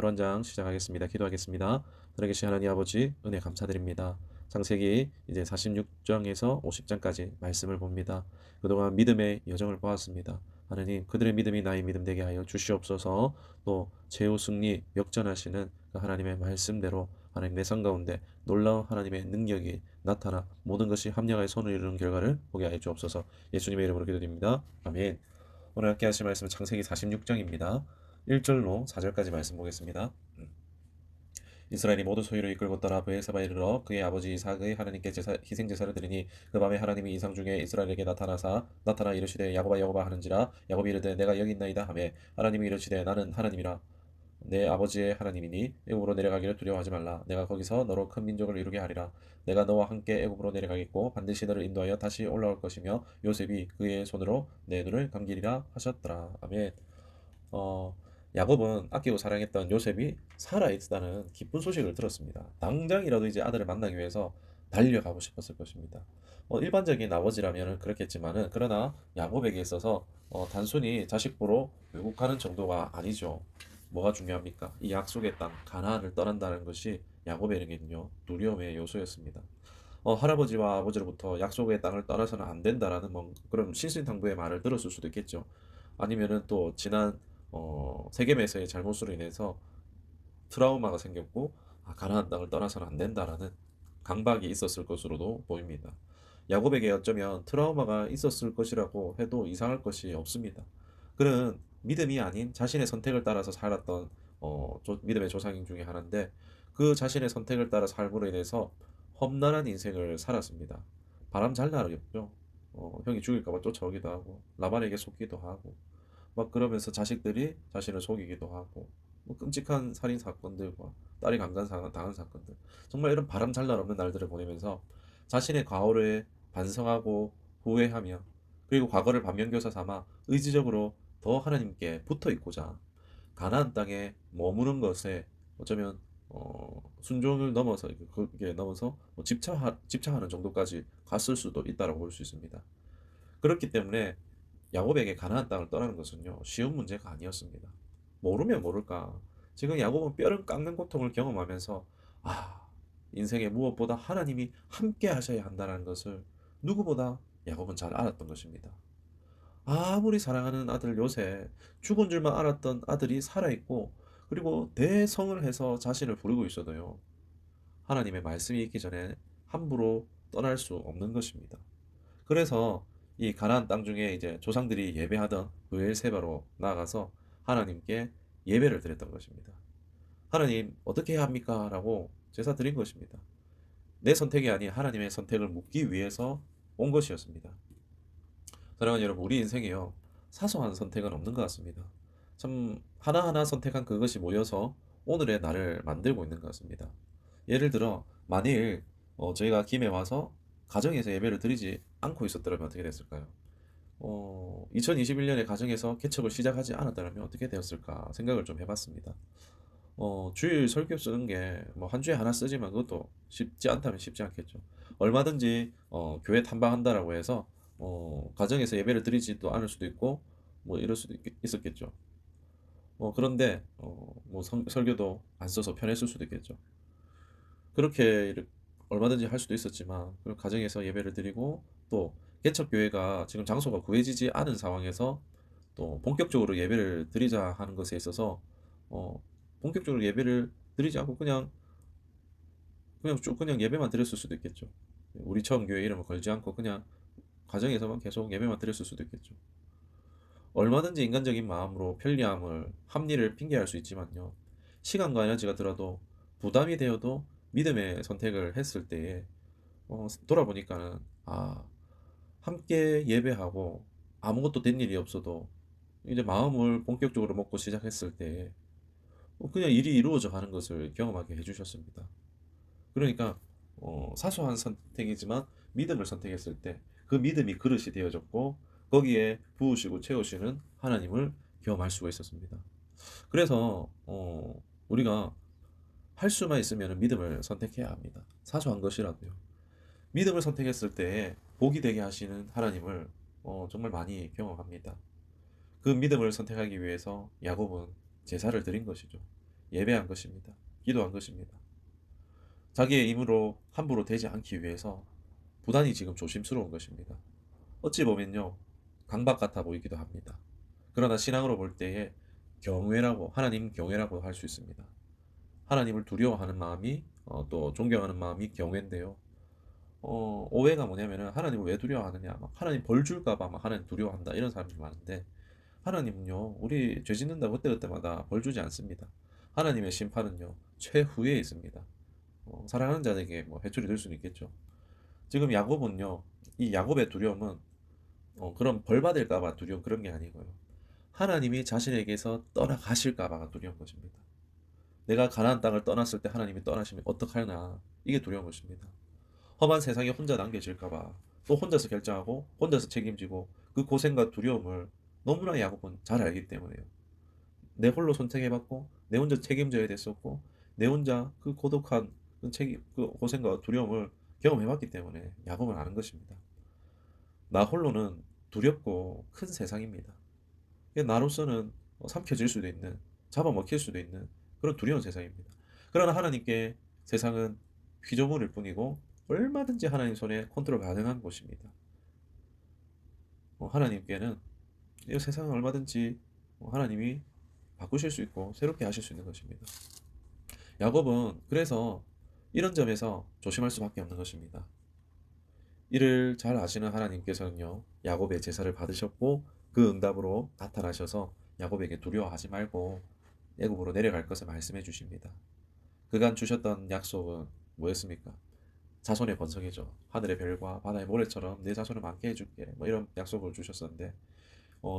8원장 시작하겠습니다. 기도하겠습니다. 살아계신 하나님 아버지 은혜 감사드립니다. 창세기 이제 46장에서 50장까지 말씀을 봅니다. 그동안 믿음의 여정을 보았습니다. 하나님 그들의 믿음이 나의 믿음 되게 하여 주시옵소서. 또 최후 승리 역전하시는 그 하나님의 말씀대로 하나님 내 삶 가운데 놀라운 하나님의 능력이 나타나 모든 것이 합력하여 손을 이루는 결과를 보게 하여 주옵소서. 예수님의 이름으로 기도드립니다. 아멘. 오늘 함께 하실 말씀은 창세기 46장입니다. 1절로 4절까지 말씀 보겠습니다. 이스라엘이 모두 소유를 이끌고 떠나 브엘사바에 이르러 그의 아버지 이삭의 하나님께 희생 제사를 드리니 그 밤에 하나님이 이상 중에 이스라엘에게 나타나 이르시되 야곱아 야곱아 하는지라 야곱이 이르되 내가 여기 있나이다 하매 하나님이 이르시되 나는 하나님이라 내 아버지의 하나님이니 애굽으로 내려가기를 두려워하지 말라. 내가 거기서 너로 큰 민족을 이루게 하리라. 내가 너와 함께 애굽으로 내려가겠고 반드시 너를 인도하여 다시 올라올 것이며 요셉이 그의 손으로 내 눈을 감기리라 하셨더라. 아멘. 어, 야곱은 아끼고 사랑했던 요셉이 살아있다는 기쁜 소식을 들었습니다. 당장이라도 이제 아들을 만나기 위해서 달려가고 싶었을 것입니다. 일반적인 아버지라면 그렇겠지만은 그러나 야곱에게 있어서 단순히 자식 보러 외국 가는 정도가 아니죠. 뭐가 중요합니까? 이 약속의 땅 가나안을 떠난다는 것이 야곱에게는요 두려움의 요소였습니다. 할아버지와 아버지로부터 약속의 땅을 떠나서는 안 된다라는 그런 신신당부의 말을 들었을 수도 있겠죠. 아니면은 또 지난 세겜에서의 잘못으로 인해서 트라우마가 생겼고 가나안 땅을 떠나서는 안 된다라는 강박이 있었을 것으로도 보입니다. 야곱에게 어쩌면 트라우마가 있었을 것이라고 해도 이상할 것이 없습니다. 그는 믿음이 아닌 자신의 선택을 따라서 살았던 믿음의 조상 중에 하나인데 그 자신의 선택을 따라 삶으로 인해서 험난한 인생을 살았습니다. 바람 잘 날았죠. 형이 죽일까 봐 쫓아오기도 하고 라반에게 속기도 하고 막 그러면서 자식들이 자신을 속이기도 하고 뭐 끔찍한 살인 사건들과 딸이 당한 사건들 정말 이런 바람 잘 날 없는 날들을 보내면서 자신의 과오를 반성하고 후회하며 그리고 과거를 반면교사 삼아 의지적으로 더 하나님께 붙어 있고자 가나안 땅에 머무는 것에 어쩌면 순종을 넘어서 그게 넘어서 뭐 집착하는 정도까지 갔을 수도 있다고 볼 수 있습니다. 그렇기 때문에 야곱에게 가나안 땅을 떠나는 것은요 쉬운 문제가 아니었습니다. 모르면 모를까 지금 야곱은 뼈를 깎는 고통을 경험하면서 인생에 무엇보다 하나님이 함께 하셔야 한다는 것을 누구보다 야곱은 잘 알았던 것입니다. 아무리 사랑하는 아들 요새 죽은 줄만 알았던 아들이 살아있고 그리고 대성을 해서 자신을 부르고 있어도요 하나님의 말씀이 있기 전에 함부로 떠날 수 없는 것입니다. 그래서 이 가나안 땅 중에 이제 조상들이 예배하던 브엘세바로 나아가서 하나님께 예배를 드렸던 것입니다. 하나님 어떻게 해야 합니까? 라고 제사 드린 것입니다. 내 선택이 아닌 하나님의 선택을 묻기 위해서 온 것이었습니다. 사랑하는 여러분, 우리 인생에요 사소한 선택은 없는 것 같습니다. 참 하나하나 선택한 그것이 모여서 오늘의 나를 만들고 있는 것 같습니다. 예를 들어 만일 저희가 김에 와서 가정에서 예배를 드리지 않고 있었더라면 어떻게 됐을까요? 2021년에 가정에서 개척을 시작하지 않았더라면 어떻게 되었을까 생각을 좀 해봤습니다. 주일 설교 쓰는 게 뭐 한 주에 하나 쓰지만 그것도 쉽지 않다면 쉽지 않겠죠. 얼마든지 교회 탐방한다라고 해서 가정에서 예배를 드리지도 않을 수도 있고 뭐 이럴 수도 있었겠죠. 그런데 뭐 설교도 안 써서 편했을 수도 있겠죠. 그렇게 얼마든지 할 수도 있었지만 그리고 가정에서 예배를 드리고 또 개척 교회가 지금 장소가 구해지지 않은 상황에서 또 본격적으로 예배를 드리자 하는 것에 있어서 어, 본격적으로 예배를 드리지 않고 그냥 예배만 드렸을 수도 있겠죠. 우리 처음 교회 이름을 걸지 않고 그냥 가정에서만 계속 예배만 드렸을 수도 있겠죠. 얼마든지 인간적인 마음으로 편리함을 합리를 핑계할 수 있지만요. 시간과 에너지가 들어도 부담이 되어도 믿음의 선택을 했을 때에 돌아보니까는 함께 예배하고 아무것도 된 일이 없어도 이제 마음을 본격적으로 먹고 시작했을 때 그냥 일이 이루어져 가는 것을 경험하게 해주셨습니다. 그러니까 사소한 선택이지만 믿음을 선택했을 때 그 믿음이 그릇이 되어졌고 거기에 부으시고 채우시는 하나님을 경험할 수가 있었습니다. 그래서 우리가 할 수만 있으면 믿음을 선택해야 합니다. 사소한 것이라도요. 믿음을 선택했을 때 복이 되게 하시는 하나님을 정말 많이 경험합니다. 그 믿음을 선택하기 위해서 야곱은 제사를 드린 것이죠. 예배한 것입니다. 기도한 것입니다. 자기의 힘으로 함부로 되지 않기 위해서 부단히 지금 조심스러운 것입니다. 어찌 보면요, 강박 같아 보이기도 합니다. 그러나 신앙으로 볼 때에 경외라고, 하나님 경외라고 할 수 있습니다. 하나님을 두려워하는 마음이 또 존경하는 마음이 경외인데요. 오해가 뭐냐면은 하나님을 왜 두려워하느냐, 막 하나님 벌 줄까 봐 막 하나님 두려워한다 이런 사람들이 많은데, 하나님은요, 우리 죄 짓는다고 그때그때마다 벌 주지 않습니다. 하나님의 심판은요, 최후에 있습니다. 사랑하는 자에게 뭐 회초리 될 수는 있겠죠. 지금 야곱은요, 이 야곱의 두려움은 그런 벌 받을까 봐 두려운 그런 게 아니고요. 하나님이 자신에게서 떠나가실까 봐가 두려운 것입니다. 내가 가나안 땅을 떠났을 때 하나님이 떠나시면 어떡하나, 이게 두려운 것입니다. 험한 세상에 혼자 남겨질까 봐 또 혼자서 결정하고 혼자서 책임지고 그 고생과 두려움을 너무나 야곱은 잘 알기 때문에요. 내 홀로 선택해봤고 내 혼자 책임져야 됐었고 내 혼자 그 고독한 그 고생과 두려움을 경험해봤기 때문에 야곱은 아는 것입니다. 나 홀로는 두렵고 큰 세상입니다. 나로서는 삼켜질 수도 있는, 잡아먹힐 수도 있는 그런 두려운 세상입니다. 그러나 하나님께 세상은 피조물일 뿐이고 얼마든지 하나님 손에 컨트롤 가능한 곳입니다. 하나님께는 이 세상은 얼마든지 하나님이 바꾸실 수 있고 새롭게 하실 수 있는 것입니다. 야곱은 그래서 이런 점에서 조심할 수밖에 없는 것입니다. 이를 잘 아시는 하나님께서는요, 야곱의 제사를 받으셨고 그 응답으로 나타나셔서 야곱에게 두려워하지 말고 애굽으로 내려갈 것을 말씀해 주십니다. 그간 주셨던 약속은 뭐였습니까? 자손의 번성이죠. 하늘의 별과 바다의 모래처럼 내 자손을 많게 해줄게. 뭐 이런 약속을 주셨었는데,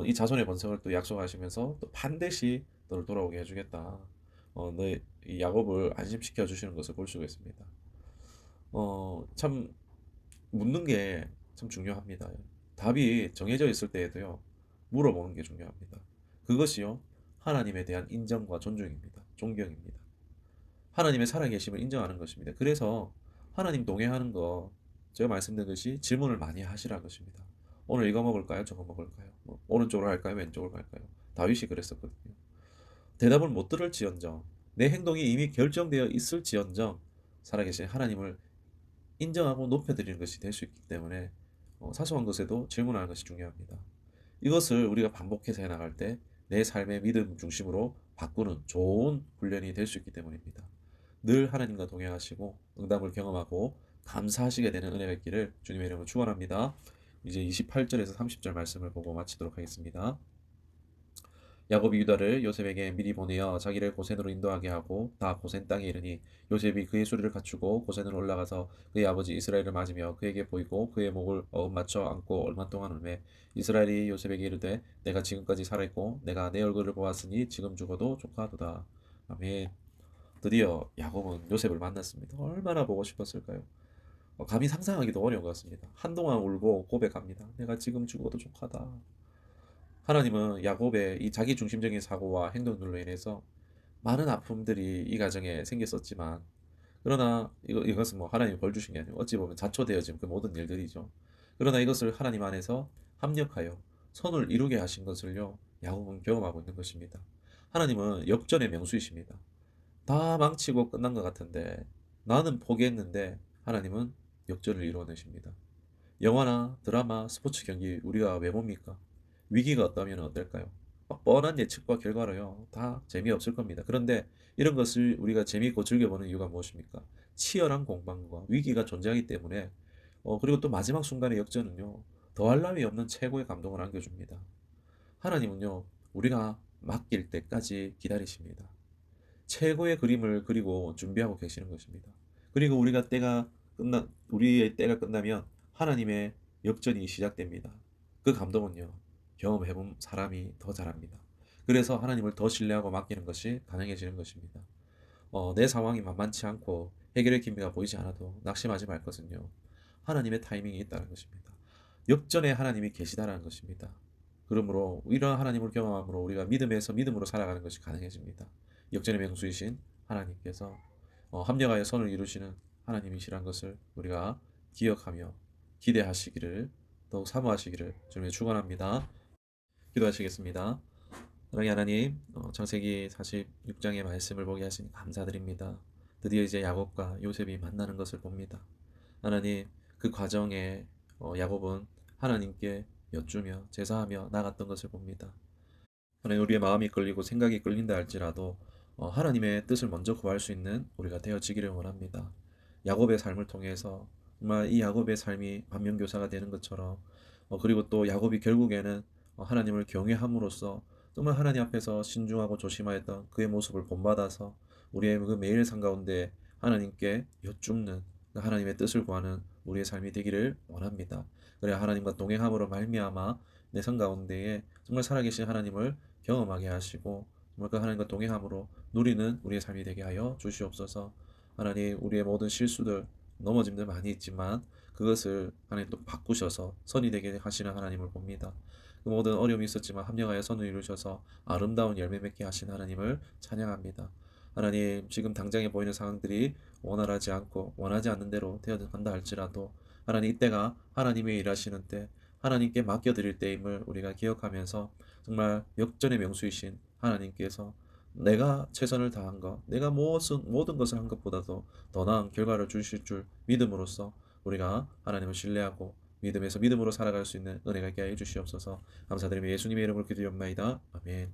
이 자손의 번성을 또 약속하시면서 또 반드시 너를 돌아오게 해주겠다. 너의 이 야곱을 안심시켜 주시는 것을 볼 수가 있습니다. 참 묻는 게 참 중요합니다. 답이 정해져 있을 때에도요, 물어보는 게 중요합니다. 그것이요, 하나님에 대한 인정과 존중입니다. 존경입니다. 하나님의 살아계심을 인정하는 것입니다. 그래서 하나님 동행하는 거, 제가 말씀드린 것이 질문을 많이 하시라는 것입니다. 오늘 이거 먹을까요? 저거 먹을까요? 뭐, 오른쪽으로 갈까요? 왼쪽으로 갈까요? 다윗이 그랬었거든요. 대답을 못 들을지언정, 내 행동이 이미 결정되어 있을지언정 살아계신 하나님을 인정하고 높여드리는 것이 될 수 있기 때문에 사소한 것에도 질문하는 것이 중요합니다. 이것을 우리가 반복해서 해나갈 때 내 삶의 믿음 중심으로 바꾸는 좋은 훈련이 될 수 있기 때문입니다. 늘 하나님과 동행하시고 응답을 경험하고 감사하시게 되는 은혜가 있기를 주님의 이름으로 축원합니다. 이제 28절에서 30절 말씀을 보고 마치도록 하겠습니다. 야곱이 유다를 요셉에게 미리 보내어 자기를 고센으로 인도하게 하고 다 고센 땅에 이르니 요셉이 그의 수리를 갖추고 고센으로 올라가서 그의 아버지 이스라엘을 맞으며 그에게 보이고 그의 목을 어음 맞춰 안고 얼마 동안 울매 이스라엘이 요셉에게 이르되 내가 지금까지 살아있고 내가 내 얼굴을 보았으니 지금 죽어도 족하도다. 아멘. 드디어 야곱은 요셉을 만났습니다. 얼마나 보고 싶었을까요? 감히 상상하기도 어려운 것 같습니다. 한동안 울고 고백합니다. 내가 지금 죽어도 족하다. 하나님은 야곱의 이 자기중심적인 사고와 행동들로 인해서 많은 아픔들이 이 가정에 생겼었지만, 그러나 이것은 뭐 하나님이 벌 주신 게 아니고 어찌 보면 자초되어진 그 모든 일들이죠. 그러나 이것을 하나님 안에서 합력하여 선을 이루게 하신 것을요, 야곱은 경험하고 있는 것입니다. 하나님은 역전의 명수이십니다. 다 망치고 끝난 것 같은데 나는 포기했는데 하나님은 역전을 이루어내십니다. 영화나 드라마, 스포츠 경기 우리가 왜 봅니까? 위기가 왔다면 어떨까요? 막 뻔한 예측과 결과로요. 다 재미없을 겁니다. 그런데 이런 것을 우리가 재미있고 즐겨보는 이유가 무엇입니까? 치열한 공방과 위기가 존재하기 때문에 그리고 또 마지막 순간의 역전은요. 더할 나위 없는 최고의 감동을 안겨줍니다. 하나님은요. 우리가 맡길 때까지 기다리십니다. 최고의 그림을 그리고 준비하고 계시는 것입니다. 그리고 우리의 때가 끝나면 하나님의 역전이 시작됩니다. 그 감동은요, 경험해본 사람이 더 잘합니다. 그래서 하나님을 더 신뢰하고 맡기는 것이 가능해지는 것입니다. 내 상황이 만만치 않고 해결의 기미가 보이지 않아도 낙심하지 말 것은요, 하나님의 타이밍이 있다는 것입니다. 역전에 하나님이 계시다라는 것입니다. 그러므로 이러한 하나님을 경험함으로 우리가 믿음에서 믿음으로 살아가는 것이 가능해집니다. 역전의 명수이신 하나님께서 합력하여 선을 이루시는 하나님이시란 것을 우리가 기억하며 기대하시기를 더욱 사모하시기를 주님의 축원합니다. 기도하시겠습니다. 사랑의 하나님, 창세기 46장의 말씀을 보게 하시니 감사드립니다. 드디어 이제 야곱과 요셉이 만나는 것을 봅니다. 하나님, 그 과정에 야곱은 하나님께 여쭈며 제사하며 나갔던 것을 봅니다. 하나님, 우리의 마음이 끌리고 생각이 끌린다 할지라도 하나님의 뜻을 먼저 구할 수 있는 우리가 되어지기를 원합니다. 야곱의 삶을 통해서 정말 이 야곱의 삶이 반면교사가 되는 것처럼 그리고 또 야곱이 결국에는 하나님을 경외함으로써 정말 하나님 앞에서 신중하고 조심하였던 그의 모습을 본받아서 우리의 그 매일 삶 가운데 하나님께 여쭙는 그 하나님의 뜻을 구하는 우리의 삶이 되기를 원합니다. 그래야 하나님과 동행함으로 말미암아 내 삶 가운데에 정말 살아계신 하나님을 경험하게 하시고 정말 그 하나님과 동행함으로 누리는 우리의 삶이 되게 하여 주시옵소서. 하나님, 우리의 모든 실수들, 넘어짐들 많이 있지만 그것을 하나님 또 바꾸셔서 선이 되게 하시는 하나님을 봅니다. 그 모든 어려움이 있었지만 합력하여 선을 이루셔서 아름다운 열매 맺게 하신 하나님을 찬양합니다. 하나님, 지금 당장에 보이는 상황들이 원활하지 않고 원하지 않는 대로 되어간다 할지라도 하나님, 이때가 하나님의 일하시는 때, 하나님께 맡겨드릴 때임을 우리가 기억하면서 정말 역전의 명수이신 하나님께서 내가 최선을 다한 것, 내가 모든 것을 한 것보다도 더 나은 결과를 주실 줄 믿음으로써 우리가 하나님을 신뢰하고 믿음에서 믿음으로 살아갈 수 있는 은혜가 있게 하여 주시옵소서. 감사드리며 예수님의 이름으로 기도드리옵나이다. 아멘.